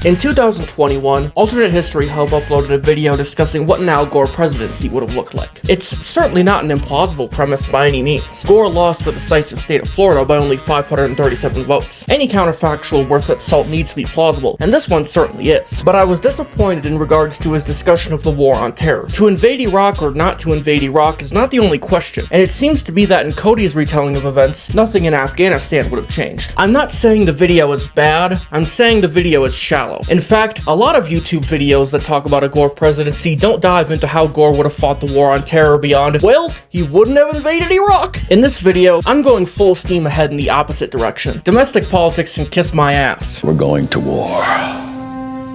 In 2021, Alternate History Hub uploaded a video discussing what an Al Gore presidency would have looked like. It's certainly not an implausible premise by any means. Gore lost the decisive state of Florida by only 537 votes. Any counterfactual worth its salt needs to be plausible, and this one certainly is. But I was disappointed in regards to his discussion of the war on terror. To invade Iraq or not to invade Iraq is not the only question, and it seems to be that in Cody's retelling of events, nothing in Afghanistan would have changed. I'm not saying the video is bad, I'm saying the video is shallow. In fact, a lot of YouTube videos that talk about a Gore presidency don't dive into how Gore would have fought the war on terror beyond, well, he wouldn't have invaded Iraq. In this video, I'm going full steam ahead in the opposite direction. Domestic politics can kiss my ass. We're going to war.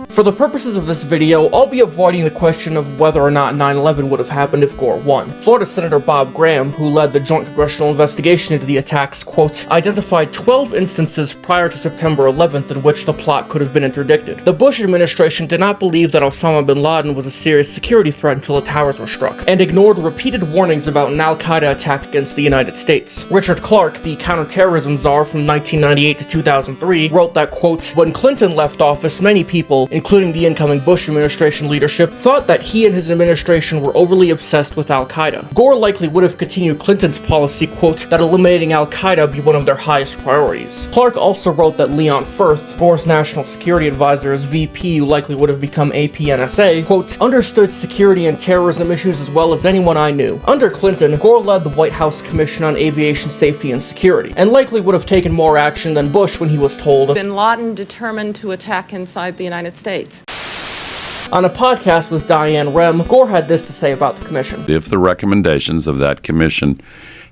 For the purposes of this video, I'll be avoiding the question of whether or not 9/11 would have happened if Gore won. Florida Senator Bob Graham, who led the joint congressional investigation into the attacks, quote, identified 12 instances prior to September 11th in which the plot could have been interdicted. The Bush administration did not believe that Osama bin Laden was a serious security threat until the towers were struck, and ignored repeated warnings about an al-Qaeda attack against the United States. Richard Clarke, the counterterrorism czar from 1998 to 2003, wrote that, quote, when Clinton left office, many people, including the incoming Bush administration leadership, thought that he and his administration were overly obsessed with al-Qaeda. Gore likely would have continued Clinton's policy, quote, that eliminating al-Qaeda be one of their highest priorities. Clarke also wrote that Leon Firth, Gore's national security advisor as VP who likely would have become APNSA, quote, understood security and terrorism issues as well as anyone I knew. Under Clinton, Gore led the White House Commission on Aviation Safety and Security, and likely would have taken more action than Bush when he was told, Bin Laden determined to attack inside the United States. On a podcast with Diane Rem, Gore had this to say about the commission. If the recommendations of that commission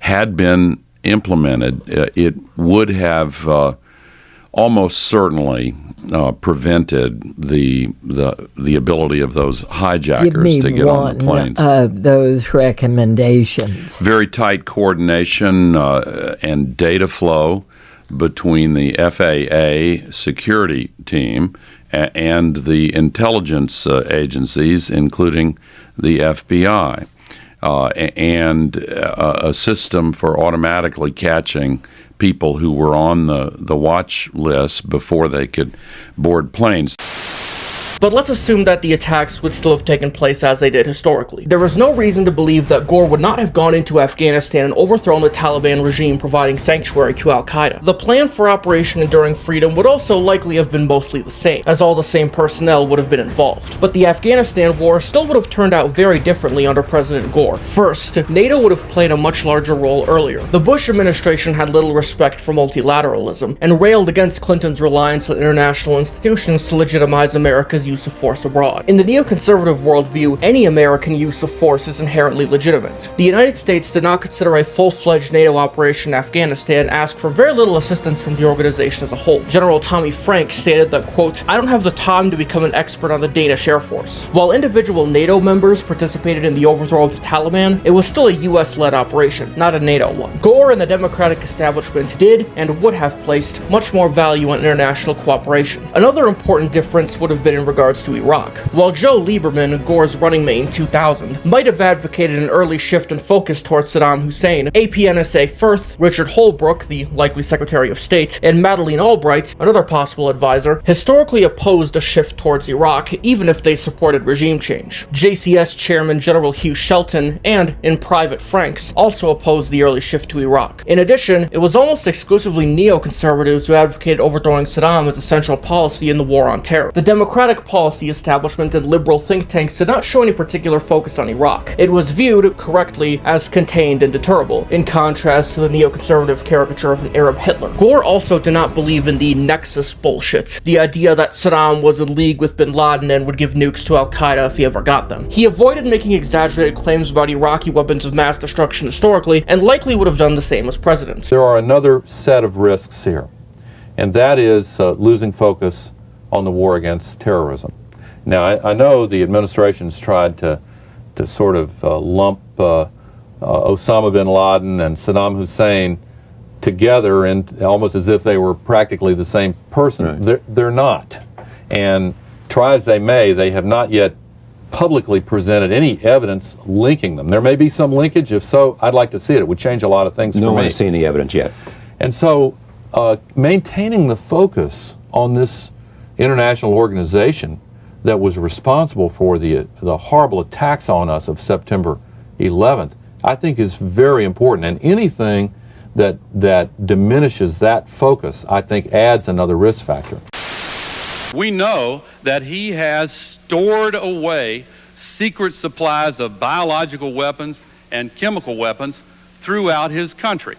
had been implemented, it would have almost certainly prevented the ability of those hijackers to get on the planes. Give me one of those recommendations. Very tight coordination and data flow between the FAA security team and the intelligence agencies, including the FBI, and a system for automatically catching people who were on the watch list before they could board planes. But let's assume that the attacks would still have taken place as they did historically. There is no reason to believe that Gore would not have gone into Afghanistan and overthrown the Taliban regime providing sanctuary to al-Qaeda. The plan for Operation Enduring Freedom would also likely have been mostly the same, as all the same personnel would have been involved. But the Afghanistan war still would have turned out very differently under President Gore. First, NATO would have played a much larger role earlier. The Bush administration had little respect for multilateralism, and railed against Clinton's reliance on international institutions to legitimize America's use of force abroad. In the neoconservative worldview, any American use of force is inherently legitimate. The United States did not consider a full-fledged NATO operation in Afghanistan, asked for very little assistance from the organization as a whole. General Tommy Franks stated that, quote, I don't have the time to become an expert on the Danish Air Force. While individual NATO members participated in the overthrow of the Taliban, it was still a US-led operation, not a NATO one. Gore and the Democratic establishment did and would have placed much more value on international cooperation. Another important difference would have been in regards to Iraq. While Joe Lieberman, Gore's running mate in 2000, might have advocated an early shift in focus towards Saddam Hussein, APNSA Firth, Richard Holbrooke, the likely Secretary of State, and Madeleine Albright, another possible advisor, historically opposed a shift towards Iraq, even if they supported regime change. JCS Chairman General Hugh Shelton, and, in private, Franks, also opposed the early shift to Iraq. In addition, it was almost exclusively neoconservatives who advocated overthrowing Saddam as a central policy in the war on terror. The Democratic policy establishment and liberal think tanks did not show any particular focus on Iraq. It was viewed, correctly, as contained and deterrable, in contrast to the neoconservative caricature of an Arab Hitler. Gore also did not believe in the nexus bullshit, the idea that Saddam was in league with bin Laden and would give nukes to al-Qaeda if he ever got them. He avoided making exaggerated claims about Iraqi weapons of mass destruction historically, and likely would have done the same as president. There are another set of risks here, and that is losing focus on the war against terrorism. Now, I know the administration's tried to sort of lump Osama bin Laden and Saddam Hussein together, and almost as if they were practically the same person. Right. They're not. And try as they may, they have not yet publicly presented any evidence linking them. There may be some linkage. If so, I'd like to see it. It would change a lot of things for me. No one has seen the evidence yet. And so maintaining the focus on this international organization that was responsible for the horrible attacks on us of September 11th, I think is very important. And anything that diminishes that focus, I think, adds another risk factor. We know that he has stored away secret supplies of biological weapons and chemical weapons throughout his country.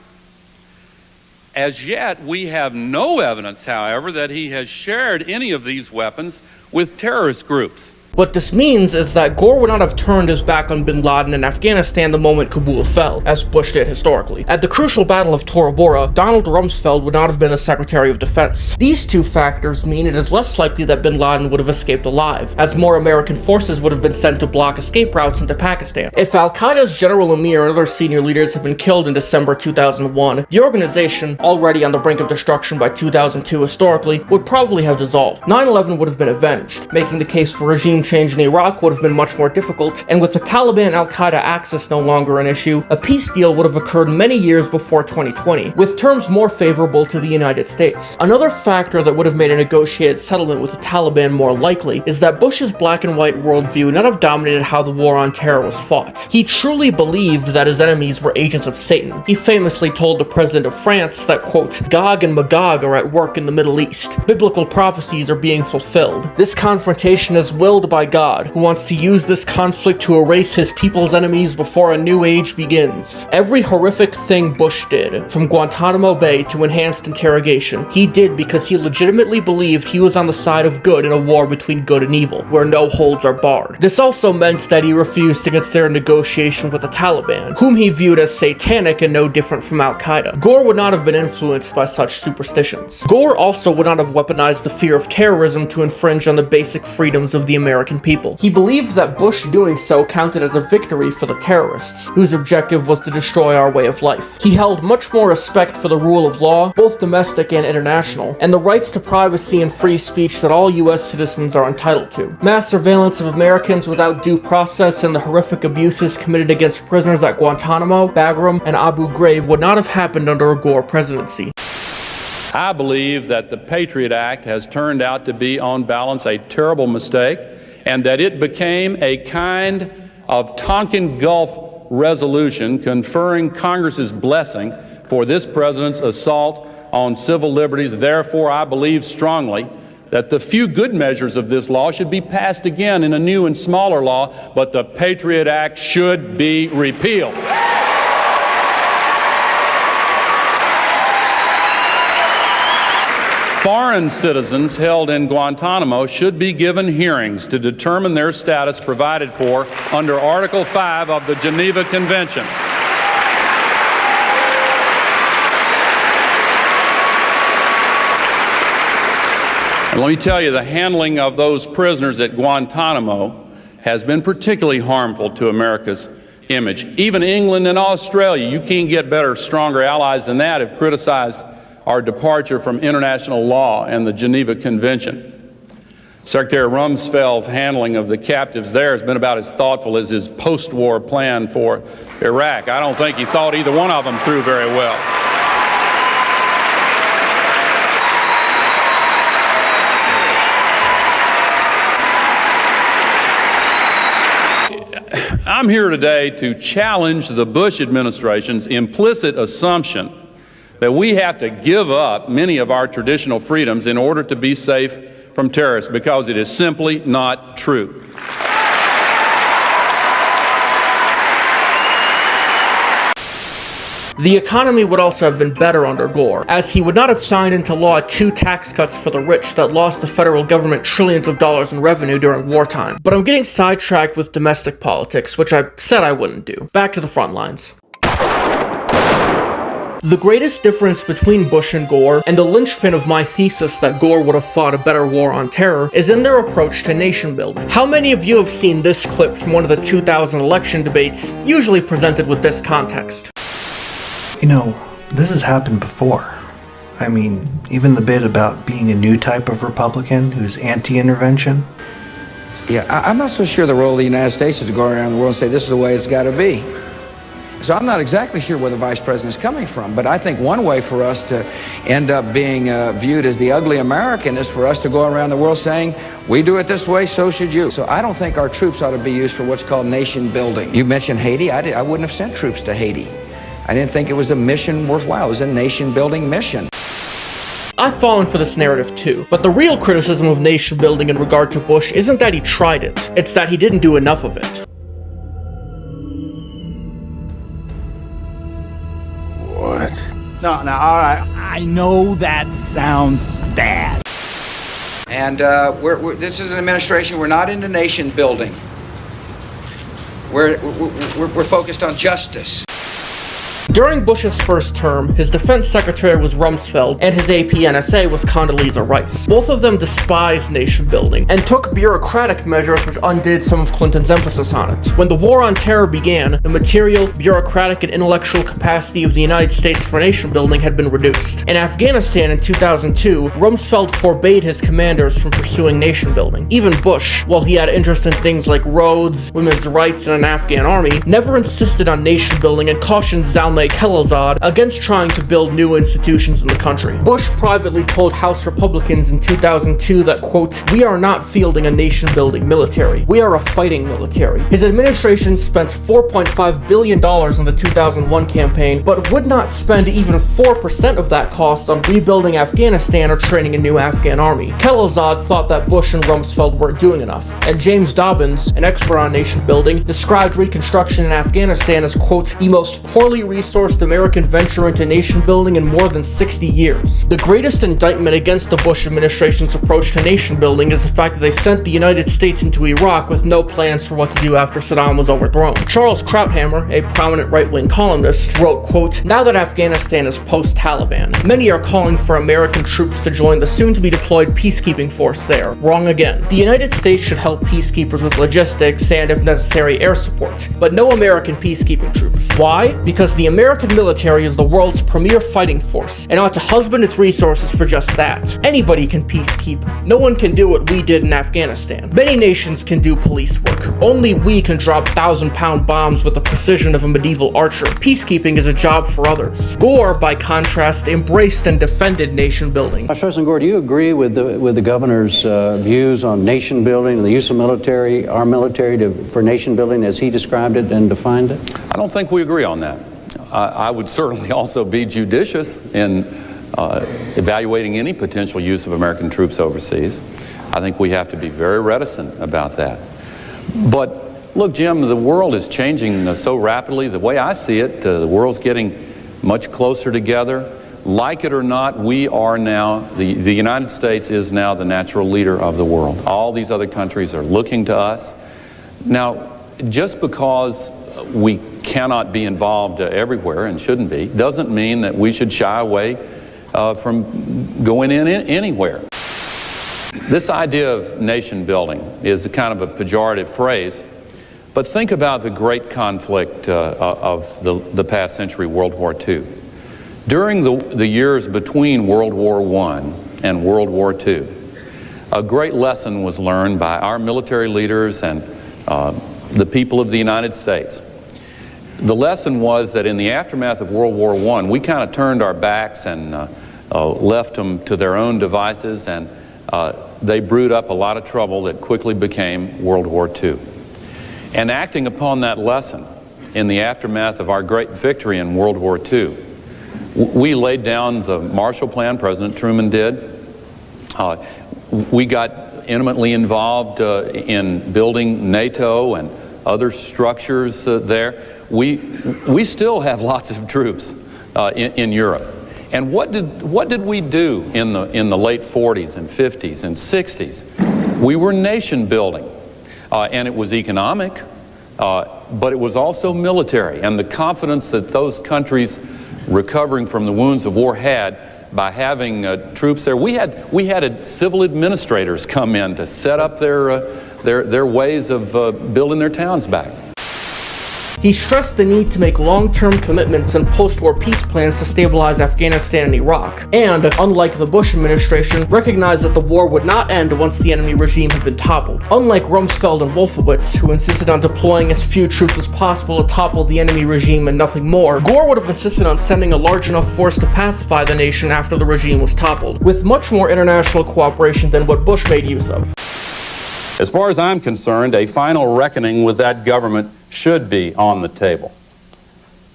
As yet, we have no evidence, however, that he has shared any of these weapons with terrorist groups. What this means is that Gore would not have turned his back on bin Laden in Afghanistan the moment Kabul fell, as Bush did historically. At the crucial Battle of Tora Bora, Donald Rumsfeld would not have been the Secretary of Defense. These two factors mean it is less likely that bin Laden would have escaped alive, as more American forces would have been sent to block escape routes into Pakistan. If Al-Qaeda's General Amir and other senior leaders had been killed in December 2001, the organization, already on the brink of destruction by 2002 historically, would probably have dissolved. 9/11 would have been avenged, making the case for regime change in Iraq would have been much more difficult, and with the Taliban Al-Qaeda axis no longer an issue, a peace deal would have occurred many years before 2020, with terms more favorable to the United States. Another factor that would have made a negotiated settlement with the Taliban more likely is that Bush's black and white worldview not have dominated how the war on terror was fought. He truly believed that his enemies were agents of Satan. He famously told the president of France that, quote, Gog and Magog are at work in the Middle East. Biblical prophecies are being fulfilled. This confrontation is willed by God, who wants to use this conflict to erase his people's enemies before a new age begins. Every horrific thing Bush did, from Guantanamo Bay to enhanced interrogation, he did because he legitimately believed he was on the side of good in a war between good and evil, where no holds are barred. This also meant that he refused to consider negotiation with the Taliban, whom he viewed as satanic and no different from Al-Qaeda. Gore would not have been influenced by such superstitions. Gore also would not have weaponized the fear of terrorism to infringe on the basic freedoms of the American people. He believed that Bush doing so counted as a victory for the terrorists, whose objective was to destroy our way of life. He held much more respect for the rule of law, both domestic and international, and the rights to privacy and free speech that all US citizens are entitled to. Mass surveillance of Americans without due process and the horrific abuses committed against prisoners at Guantanamo, Bagram, and Abu Ghraib would not have happened under a Gore presidency. I believe that the Patriot Act has turned out to be, on balance, a terrible mistake, and that it became a kind of Tonkin Gulf resolution conferring Congress's blessing for this president's assault on civil liberties. Therefore, I believe strongly that the few good measures of this law should be passed again in a new and smaller law, but the Patriot Act should be repealed. Foreign citizens held in Guantanamo should be given hearings to determine their status provided for under Article 5 of the Geneva Convention. And let me tell you, the handling of those prisoners at Guantanamo has been particularly harmful to America's image. Even England and Australia, you can't get better, stronger allies than that, have criticized our departure from international law and the Geneva Convention. Secretary Rumsfeld's handling of the captives there has been about as thoughtful as his post-war plan for Iraq. I don't think he thought either one of them through very well. I'm here today to challenge the Bush administration's implicit assumption that we have to give up many of our traditional freedoms in order to be safe from terrorists, because it is simply not true. The economy would also have been better under Gore, as he would not have signed into law 2 tax cuts for the rich that lost the federal government trillions of dollars in revenue during wartime. But I'm getting sidetracked with domestic politics, which I said I wouldn't do. Back to the front lines. The greatest difference between Bush and Gore, and the linchpin of my thesis that Gore would have fought a better war on terror, is in their approach to nation building. How many of you have seen this clip from one of the 2000 election debates, usually presented with this context? You know, this has happened before. I mean, even the bit about being a new type of Republican who's anti-intervention. Yeah, I'm not so sure the role of the United States is to go around the world and say this is the way it's got to be. So I'm not exactly sure where the vice president is coming from, but I think one way for us to end up being viewed as the ugly American is for us to go around the world saying, we do it this way, so should you. So I don't think our troops ought to be used for what's called nation building. You mentioned Haiti. I wouldn't have sent troops to Haiti. I didn't think it was a mission worthwhile. It was a nation building mission. I've fallen for this narrative too, but the real criticism of nation building in regard to Bush isn't that he tried it, it's that he didn't do enough of it. No, all right. I know that sounds bad. And this is an administration, we're not into nation building. We're focused on justice. During Bush's first term, his defense secretary was Rumsfeld, and his AP NSA was Condoleezza Rice. Both of them despised nation building, and took bureaucratic measures which undid some of Clinton's emphasis on it. When the war on terror began, the material, bureaucratic, and intellectual capacity of the United States for nation building had been reduced. In Afghanistan in 2002, Rumsfeld forbade his commanders from pursuing nation building. Even Bush, while he had interest in things like roads, women's rights, and an Afghan army, never insisted on nation building and cautioned Zalmay Khalilzad against trying to build new institutions in the country. Bush privately told House Republicans in 2002 that, quote, "We are not fielding a nation-building military. We are a fighting military." His administration spent $4.5 billion on the 2001 campaign, but would not spend even 4% of that cost on rebuilding Afghanistan or training a new Afghan army. Khalilzad thought that Bush and Rumsfeld weren't doing enough, and James Dobbins, an expert on nation building, described Reconstruction in Afghanistan as, quote, "the most poorly resourced American venture into nation building in more than 60 years. The greatest indictment against the Bush administration's approach to nation building is the fact that they sent the United States into Iraq with no plans for what to do after Saddam was overthrown. Charles Krauthammer, a prominent right-wing columnist, wrote, quote, "Now that Afghanistan is post-Taliban, many are calling for American troops to join the soon-to-be-deployed peacekeeping force there. Wrong again. The United States should help peacekeepers with logistics and, if necessary, air support, but no American peacekeeping troops. Why? Because the American military is the world's premier fighting force and ought to husband its resources for just that. Anybody can peacekeep. No one can do what we did in Afghanistan. Many nations can do police work. Only we can drop 1,000-pound bombs with the precision of a medieval archer. Peacekeeping is a job for others." Gore, by contrast, embraced and defended nation building. Vice President Gore, do you agree with the governor's views on nation building and the use of military, our military, for nation building as he described it and defined it? I don't think we agree on that. I would certainly also be judicious in evaluating any potential use of American troops overseas. I think we have to be very reticent about that. But look, Jim, the world is changing so rapidly. The way I see it, the world's getting much closer together. Like it or not, we are now, the United States is now the natural leader of the world. All these other countries are looking to us. Now, just because we cannot be involved everywhere and shouldn't be, doesn't mean that we should shy away from going in anywhere. This idea of nation building is a kind of a pejorative phrase, but think about the great conflict of the past century, World War II. During the years between World War I and World War II, a great lesson was learned by our military leaders and the people of the United States. The lesson was that in the aftermath of World War I, we kind of turned our backs and left them to their own devices, and they brewed up a lot of trouble that quickly became World War II. And acting upon that lesson in the aftermath of our great victory in World War II, we laid down the Marshall Plan, President Truman did. We got intimately involved in building NATO and other structures there. We still have lots of troops in Europe. And what did we do in the late 40s and 50s and 60s? We were nation building, and it was economic, but it was also military. And the confidence that those countries recovering from the wounds of war had by having troops there, we had civil administrators come in to set up their ways of building their towns back. He stressed the need to make long-term commitments and post-war peace plans to stabilize Afghanistan and Iraq, and, unlike the Bush administration, recognized that the war would not end once the enemy regime had been toppled. Unlike Rumsfeld and Wolfowitz, who insisted on deploying as few troops as possible to topple the enemy regime and nothing more, Gore would have insisted on sending a large enough force to pacify the nation after the regime was toppled, with much more international cooperation than what Bush made use of. As far as I'm concerned, a final reckoning with that government should be on the table.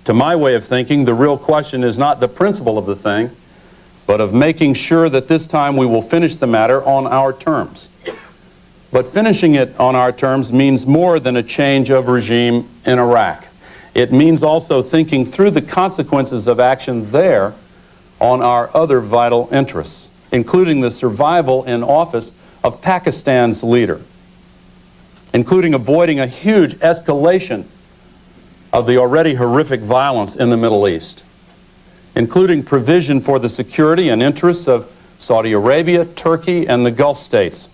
To my way of thinking, the real question is not the principle of the thing, but of making sure that this time we will finish the matter on our terms. But finishing it on our terms means more than a change of regime in Iraq. It means also thinking through the consequences of action there on our other vital interests, including the survival in office of Pakistan's leader, including avoiding a huge escalation of the already horrific violence in the Middle East, including provision for the security and interests of Saudi Arabia, Turkey, and the Gulf states,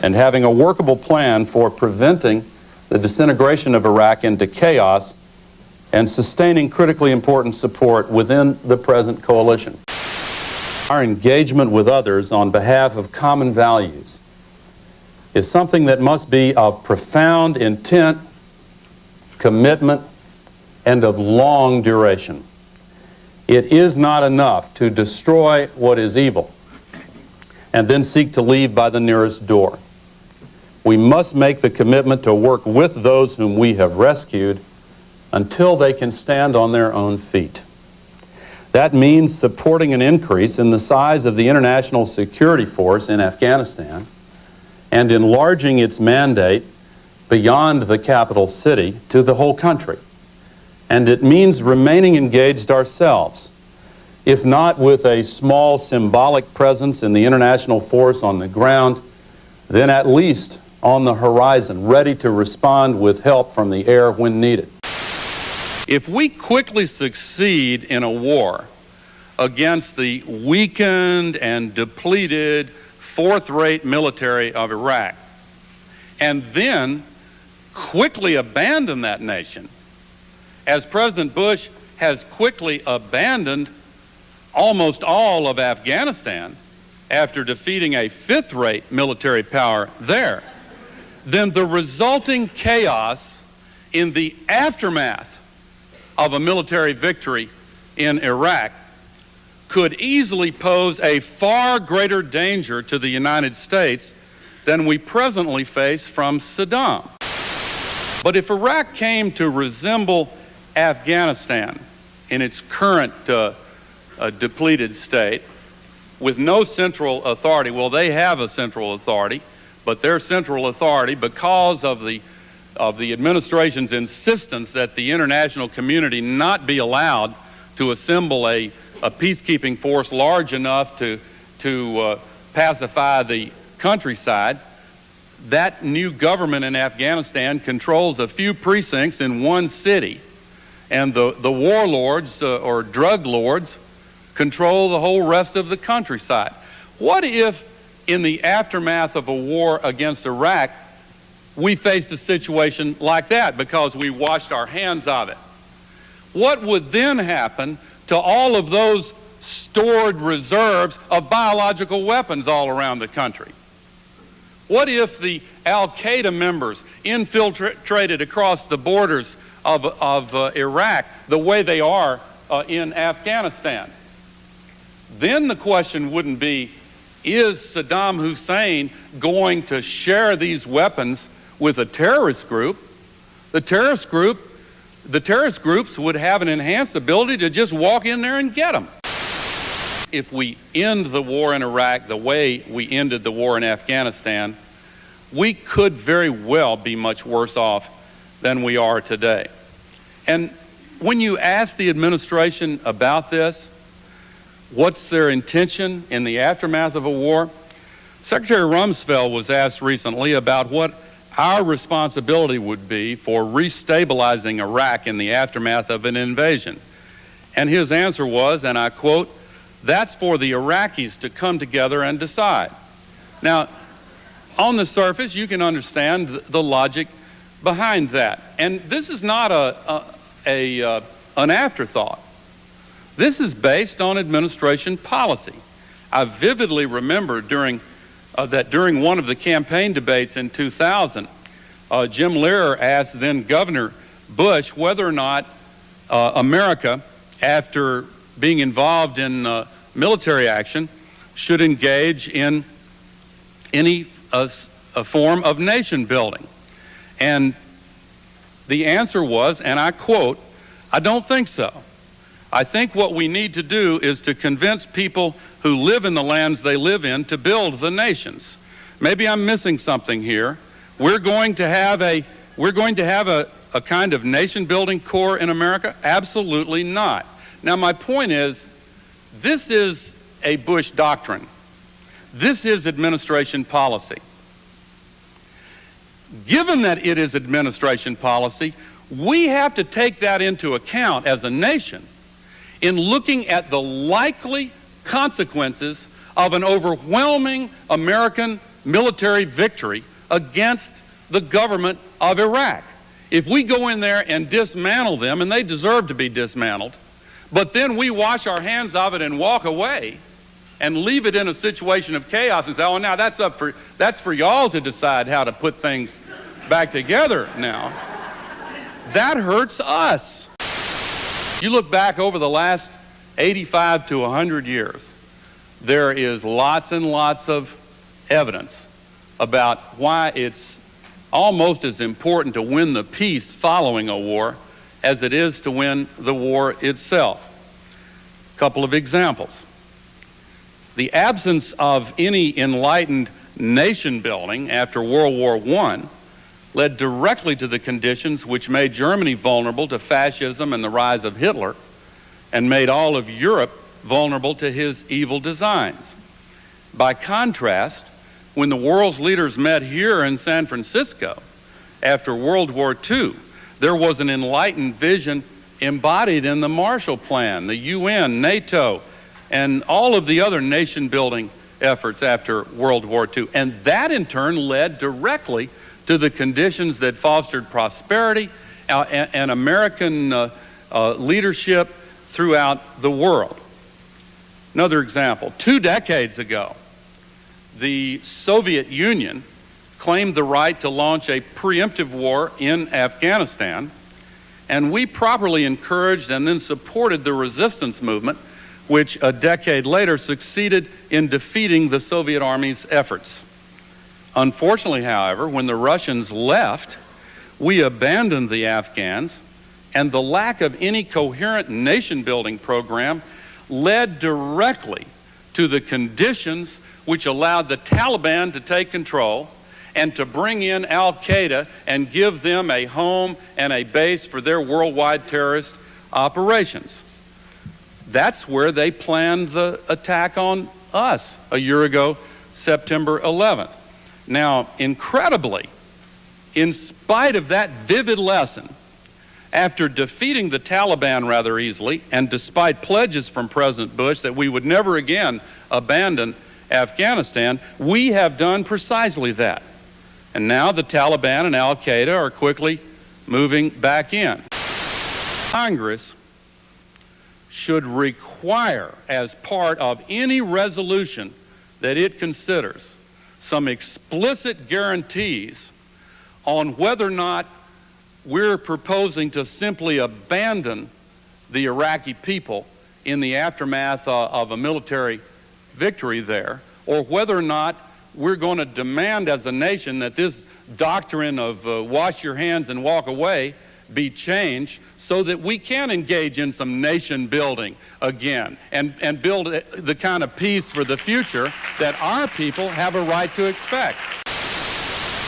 and having a workable plan for preventing the disintegration of Iraq into chaos and sustaining critically important support within the present coalition. Our engagement with others on behalf of common values is something that must be of profound intent, commitment, and of long duration. It is not enough to destroy what is evil and then seek to leave by the nearest door. We must make the commitment to work with those whom we have rescued until they can stand on their own feet. That means supporting an increase in the size of the international security force in Afghanistan and enlarging its mandate beyond the capital city to the whole country. And it means remaining engaged ourselves, if not with a small symbolic presence in the international force on the ground, then at least on the horizon, ready to respond with help from the air when needed. If we quickly succeed in a war against the weakened and depleted fourth-rate military of Iraq, and then quickly abandon that nation, as President Bush has quickly abandoned almost all of Afghanistan after defeating a fifth-rate military power there, then the resulting chaos in the aftermath of a military victory in Iraq could easily pose a far greater danger to the United States than we presently face from Saddam. But if Iraq came to resemble Afghanistan in its current depleted state, with no central authority, well, they have a central authority, but their central authority, because of the administration's insistence that the international community not be allowed to assemble a peacekeeping force large enough to pacify the countryside, that new government in Afghanistan controls a few precincts in one city, and the warlords or drug lords control the whole rest of the countryside. What if in the aftermath of a war against Iraq we faced a situation like that because we washed our hands of it? What would then happen to all of those stored reserves of biological weapons all around the country? What if the Al-Qaeda members infiltrated across the borders of Iraq the way they are in Afghanistan? Then the question wouldn't be, is Saddam Hussein going to share these weapons with a terrorist group? The terrorist groups would have an enhanced ability to just walk in there and get them. If we end the war in Iraq the way we ended the war in Afghanistan, we could very well be much worse off than we are today. And when you ask the administration about this, what's their intention in the aftermath of a war? Secretary Rumsfeld was asked recently about what our responsibility would be for restabilizing Iraq in the aftermath of an invasion. And his answer was, and I quote, "That's for the Iraqis to come together and decide." Now, on the surface, you can understand the logic behind that. And this is not an afterthought. This is based on administration policy. I vividly remember during one of the campaign debates in 2000, Jim Lehrer asked then Governor Bush whether or not America, after being involved in military action, should engage in any a form of nation building. And the answer was, and I quote, "I don't think so. I think what we need to do is to convince people who live in the lands they live in to build the nations." Maybe I'm missing something here. We're going to have a kind of nation building corps in America? Absolutely not. Now my point is, this is a Bush doctrine. This is administration policy. Given that it is administration policy, we have to take that into account as a nation in looking at the likely consequences of an overwhelming American military victory against the government of Iraq. If we go in there and dismantle them, and they deserve to be dismantled, but then we wash our hands of it and walk away and leave it in a situation of chaos and say, oh, now that's for y'all to decide how to put things back together now. That hurts us. You look back over the last 85 to 100 years, there is lots and lots of evidence about why it's almost as important to win the peace following a war as it is to win the war itself. A couple of examples. The absence of any enlightened nation building after World War I led directly to the conditions which made Germany vulnerable to fascism and the rise of Hitler, and made all of Europe vulnerable to his evil designs. By contrast, when the world's leaders met here in San Francisco after World War II, there was an enlightened vision embodied in the Marshall Plan, the UN, NATO, and all of the other nation-building efforts after World War II. And that, in turn, led directly to the conditions that fostered prosperity and American leadership throughout the world. Another example, 2 decades ago, the Soviet Union claimed the right to launch a preemptive war in Afghanistan, and we properly encouraged and then supported the resistance movement, which a decade later succeeded in defeating the Soviet Army's efforts. Unfortunately, however, when the Russians left, we abandoned the Afghans, and the lack of any coherent nation-building program led directly to the conditions which allowed the Taliban to take control and to bring in al-Qaeda and give them a home and a base for their worldwide terrorist operations. That's where they planned the attack on us a year ago, September 11th. Now, incredibly, in spite of that vivid lesson, after defeating the Taliban rather easily, and despite pledges from President Bush that we would never again abandon Afghanistan, we have done precisely that. And now the Taliban and al-Qaeda are quickly moving back in. Congress should require, as part of any resolution that it considers, some explicit guarantees on whether or not we're proposing to simply abandon the Iraqi people in the aftermath of a military victory there, or whether or not we're going to demand as a nation that this doctrine of wash your hands and walk away be changed so that we can engage in some nation building again and build the kind of peace for the future that our people have a right to expect.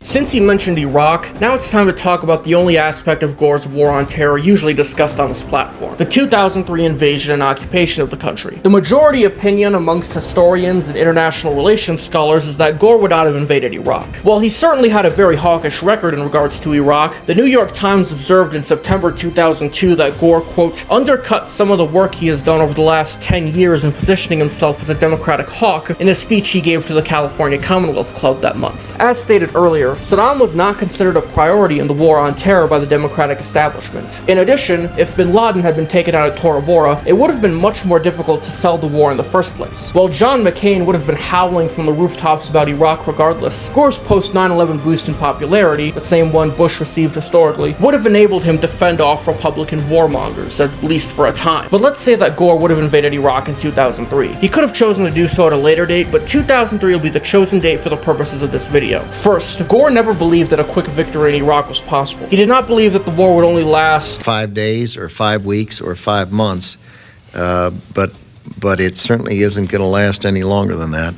Since he mentioned Iraq, now it's time to talk about the only aspect of Gore's war on terror usually discussed on this platform, the 2003 invasion and occupation of the country. The majority opinion amongst historians and international relations scholars is that Gore would not have invaded Iraq. While he certainly had a very hawkish record in regards to Iraq, the New York Times observed in September 2002 that Gore, quote, undercut some of the work he has done over the last 10 years in positioning himself as a Democratic hawk in a speech he gave to the California Commonwealth Club that month. As stated earlier, earlier, Saddam was not considered a priority in the war on terror by the democratic establishment. In addition, if bin Laden had been taken out at Tora Bora, it would have been much more difficult to sell the war in the first place. While John McCain would have been howling from the rooftops about Iraq regardless, Gore's post-9/11 boost in popularity, the same one Bush received historically, would have enabled him to fend off Republican warmongers, at least for a time. But let's say that Gore would have invaded Iraq in 2003. He could have chosen to do so at a later date, but 2003 will be the chosen date for the purposes of this video. First, Gore never believed that a quick victory in Iraq was possible. He did not believe that the war would only last 5 days or 5 weeks or 5 months, but it certainly isn't going to last any longer than that.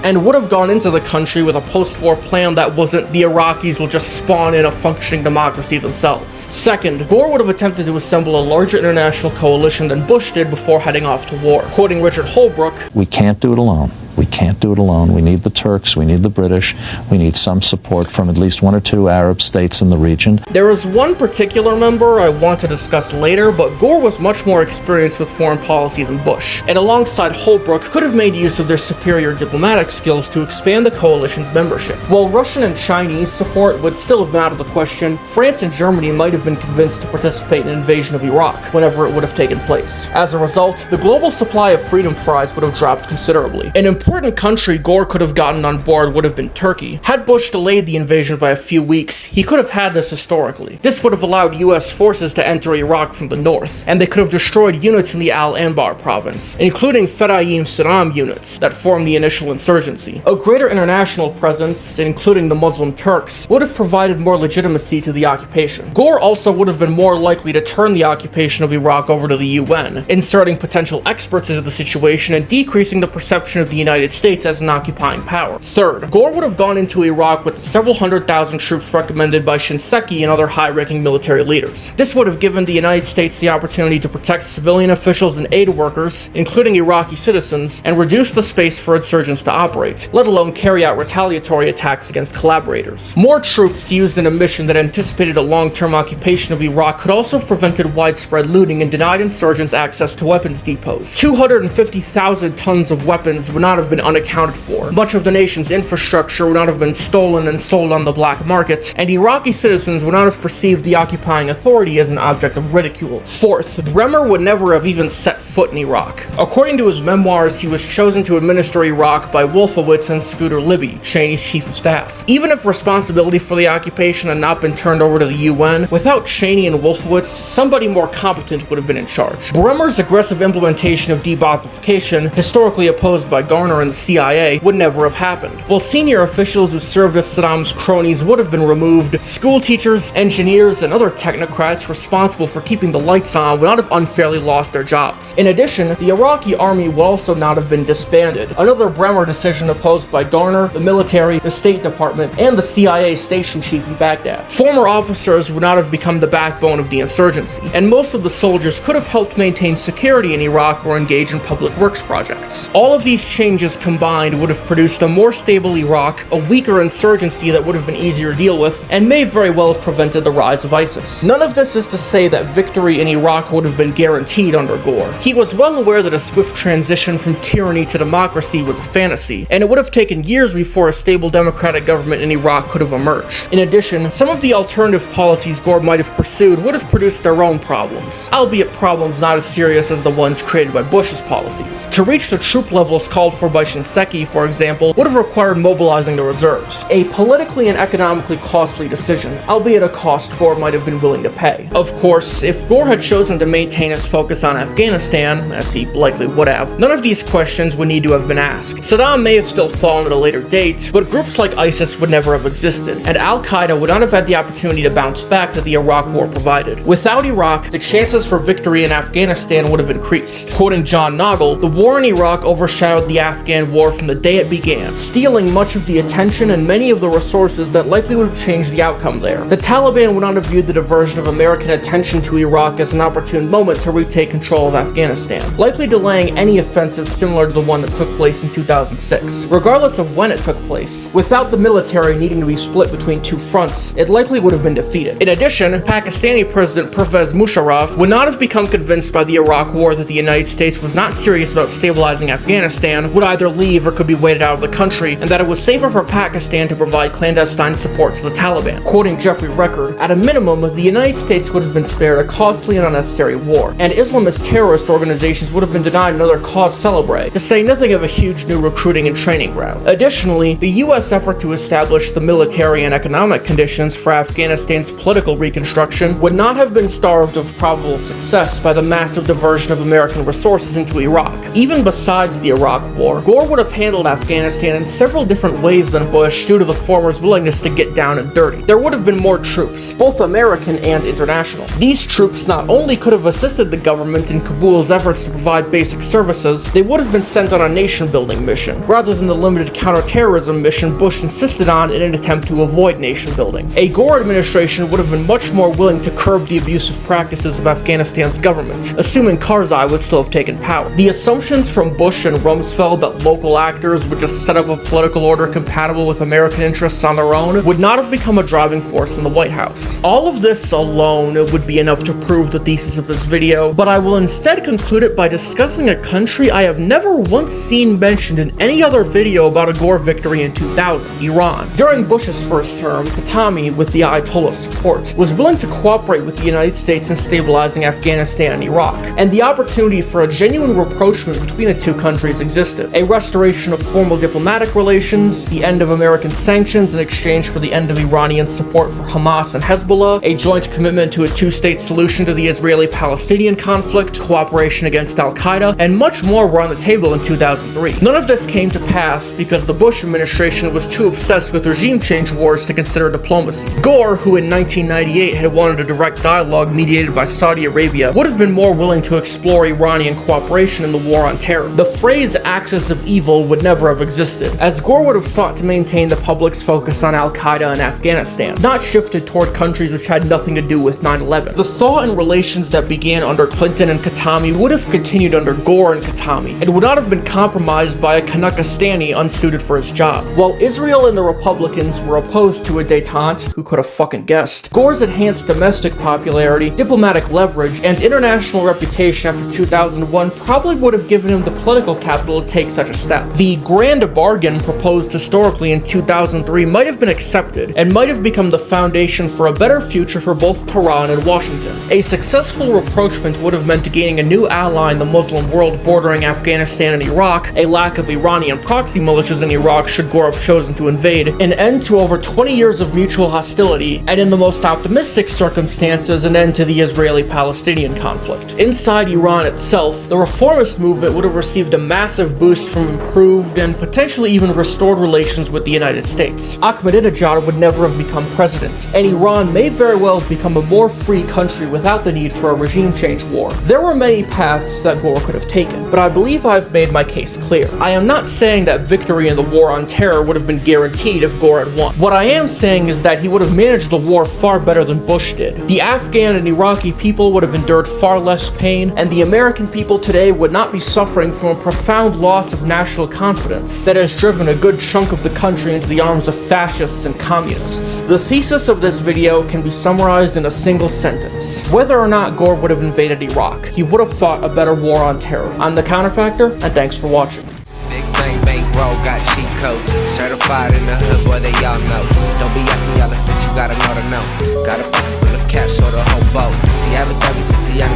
And would have gone into the country with a post-war plan that wasn't the Iraqis will just spawn in a functioning democracy themselves. Second, Gore would have attempted to assemble a larger international coalition than Bush did before heading off to war. Quoting Richard Holbrooke, "We can't do it alone. We can't do it alone. We need the Turks, we need the British, we need some support from at least 1 or 2 Arab states in the region." There is one particular member I want to discuss later, but Gore was much more experienced with foreign policy than Bush, and alongside Holbrooke could have made use of their superior diplomatic skills to expand the coalition's membership. While Russian and Chinese support would still have been out of the question, France and Germany might have been convinced to participate in an invasion of Iraq whenever it would have taken place. As a result, the global supply of freedom fries would have dropped considerably. An important country Gore could have gotten on board would have been Turkey. Had Bush delayed the invasion by a few weeks, he could have had this historically. This would have allowed US forces to enter Iraq from the north, and they could have destroyed units in the Al-Anbar province, including Fedayeen Saddam units that formed the initial insurgency. A greater international presence, including the Muslim Turks, would have provided more legitimacy to the occupation. Gore also would have been more likely to turn the occupation of Iraq over to the UN, inserting potential experts into the situation and decreasing the perception of the United States as an occupying power. Third, Gore would have gone into Iraq with several 100,000 troops recommended by Shinseki and other high-ranking military leaders. This would have given the United States the opportunity to protect civilian officials and aid workers, including Iraqi citizens, and reduce the space for insurgents to operate, let alone carry out retaliatory attacks against collaborators. More troops used in a mission that anticipated a long-term occupation of Iraq could also have prevented widespread looting and denied insurgents access to weapons depots. 250,000 tons of weapons would not have been unaccounted for. Much of the nation's infrastructure would not have been stolen and sold on the black market, and Iraqi citizens would not have perceived the occupying authority as an object of ridicule. Fourth, Bremer would never have even set foot in Iraq. According to his memoirs, he was chosen to administer Iraq by Wolfowitz and Scooter Libby, Cheney's chief of staff. Even if responsibility for the occupation had not been turned over to the UN, without Cheney and Wolfowitz, somebody more competent would have been in charge. Bremer's aggressive implementation of de-Baathification, historically opposed by Garner and the CIA, would never have happened. While senior officials who served as Saddam's cronies would have been removed, school teachers, engineers, and other technocrats responsible for keeping the lights on would not have unfairly lost their jobs. In addition, the Iraqi army would also not have been disbanded, another Bremer decision opposed by Garner, the military, the State Department, and the CIA station chief in Baghdad. Former officers would not have become the backbone of the insurgency, and most of the soldiers could have helped maintain security in Iraq or engage in public works projects. All of these changes combined would have produced a more stable Iraq, a weaker insurgency that would have been easier to deal with, and may very well have prevented the rise of ISIS. None of this is to say that victory in Iraq would have been guaranteed under Gore. He was well aware that a swift transition from tyranny to democracy was a fantasy, and it would have taken years before a stable democratic government in Iraq could have emerged. In addition, some of the alternative policies Gore might have pursued would have produced their own problems, albeit problems not as serious as the ones created by Bush's policies. To reach the troop levels called for by Shinseki, for example, would have required mobilizing the reserves, a politically and economically costly decision, albeit a cost Gore might have been willing to pay. Of course, if Gore had chosen to maintain his focus on Afghanistan, as he likely would have, none of these questions would need to have been asked. Saddam may have still fallen at a later date, but groups like ISIS would never have existed, and Al-Qaeda would not have had the opportunity to bounce back that the Iraq War provided. Without Iraq, the chances for victory in Afghanistan would have increased. Quoting John Noggle, the war in Iraq overshadowed the Afghan war from the day it began, stealing much of the attention and many of the resources that likely would have changed the outcome there. The Taliban would not have viewed the diversion of American attention to Iraq as an opportune moment to retake control of Afghanistan, likely delaying any offensive similar to the one that took place in 2006. Regardless of when it took place, without the military needing to be split between two fronts, it likely would have been defeated. In addition, Pakistani President Pervez Musharraf would not have become convinced by the Iraq War that the United States was not serious about stabilizing Afghanistan, would either either leave or could be waited out of the country, and that it was safer for Pakistan to provide clandestine support to the Taliban. Quoting Jeffrey Record, at a minimum, the United States would have been spared a costly and unnecessary war, and Islamist terrorist organizations would have been denied another cause celebre, to say nothing of a huge new recruiting and training ground. Additionally, the U.S. effort to establish the military and economic conditions for Afghanistan's political reconstruction would not have been starved of probable success by the massive diversion of American resources into Iraq. Even besides the Iraq War, Gore would have handled Afghanistan in several different ways than Bush due to the former's willingness to get down and dirty. There would have been more troops, both American and international. These troops not only could have assisted the government in Kabul's efforts to provide basic services, they would have been sent on a nation-building mission, rather than the limited counterterrorism mission Bush insisted on in an attempt to avoid nation-building. A Gore administration would have been much more willing to curb the abusive practices of Afghanistan's government, assuming Karzai would still have taken power. The assumptions from Bush and Rumsfeld that local actors would just set up a political order compatible with American interests on their own would not have become a driving force in the White House. All of this alone would be enough to prove the thesis of this video, but I will instead conclude it by discussing a country I have never once seen mentioned in any other video about a Gore victory in 2000, Iran. During Bush's first term, Khatami, with the Ayatollah's support, was willing to cooperate with the United States in stabilizing Afghanistan and Iraq, and the opportunity for a genuine rapprochement between the two countries existed. A restoration of formal diplomatic relations, the end of American sanctions in exchange for the end of Iranian support for Hamas and Hezbollah, a joint commitment to a two-state solution to the Israeli-Palestinian conflict, cooperation against al-Qaeda, and much more were on the table in 2003. None of this came to pass because the Bush administration was too obsessed with regime change wars to consider diplomacy. Gore, who in 1998 had wanted a direct dialogue mediated by Saudi Arabia, would have been more willing to explore Iranian cooperation in the war on terror. The phrase axis of evil would never have existed, as Gore would have sought to maintain the public's focus on al-Qaeda and Afghanistan, not shifted toward countries which had nothing to do with 9/11. The thought and relations that began under Clinton and Khatami would have continued under Gore and Khatami, and would not have been compromised by a Kanakistani unsuited for his job. While Israel and the Republicans were opposed to a détente, who could have fucking guessed, Gore's enhanced domestic popularity, diplomatic leverage, and international reputation after 2001 probably would have given him the political capital to take such a step. The grand bargain proposed historically in 2003 might have been accepted, and might have become the foundation for a better future for both Tehran and Washington. A successful rapprochement would have meant gaining a new ally in the Muslim world bordering Afghanistan and Iraq, a lack of Iranian proxy militias in Iraq should Gore have chosen to invade, an end to over 20 years of mutual hostility, and in the most optimistic circumstances, an end to the Israeli-Palestinian conflict. Inside Iran itself, the reformist movement would have received a massive boost from improved and potentially even restored relations with the United States. Ahmadinejad would never have become president, and Iran may very well have become a more free country without the need for a regime change war. There were many paths that Gore could have taken, but I believe I've made my case clear. I am not saying that victory in the war on terror would have been guaranteed if Gore had won. What I am saying is that he would have managed the war far better than Bush did. The Afghan and Iraqi people would have endured far less pain, and the American people today would not be suffering from a profound loss of national confidence that has driven a good chunk of the country into the arms of fascists and communists. The thesis of this video can be summarized in a single sentence. Whether or not Gore would have invaded Iraq, he would have fought a better war on terror. I'm the Counterfactor, and thanks for watching. Big bang, bankroll, got cheat codes. Certified in the hood, boy, they all know. Don't be asking y'all that you gotta know to know. Got a pocket full of cash, so the whole boat. See, I've been thugging since a young